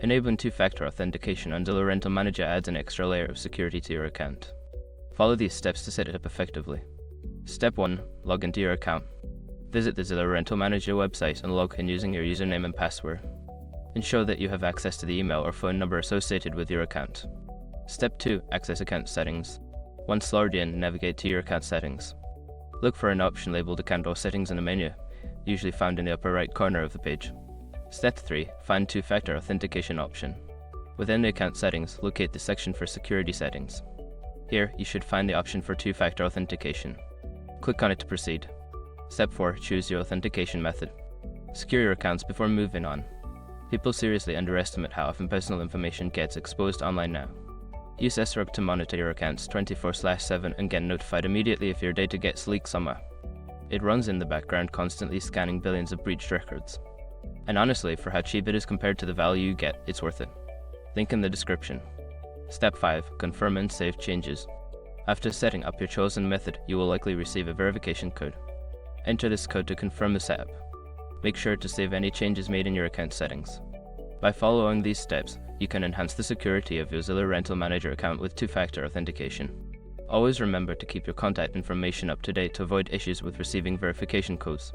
Enabling two-factor authentication on Zillow Rental Manager adds an extra layer of security to your account. Follow these steps to set it up effectively. Step 1. Log into your account. Visit the Zillow Rental Manager website and log in using your username and password. Ensure that you have access to the email or phone number associated with your account. Step 2. Access account settings. Once logged in, navigate to your account settings. Look for an option labeled Account or Settings in the menu, usually found in the upper right corner of the page. Step 3. Find two-factor authentication option. Within the account settings, locate the section for security settings. Here, you should find the option for two-factor authentication. Click on it to proceed. Step 4. Choose your authentication method. Secure your accounts before moving on. People seriously underestimate how often personal information gets exposed online now. Use SRUG to monitor your accounts 24/7 and get notified immediately if your data gets leaked somewhere. It runs in the background, constantly scanning billions of breached records. And honestly, for how cheap it is compared to the value you get, it's worth it. Link in the description. Step 5. Confirm and save changes. After setting up your chosen method, you will likely receive a verification code. Enter this code to confirm the setup. Make sure to save any changes made in your account settings. By following these steps, you can enhance the security of your Zillow Rental Manager account with two-factor authentication. Always remember to keep your contact information up to date to avoid issues with receiving verification codes.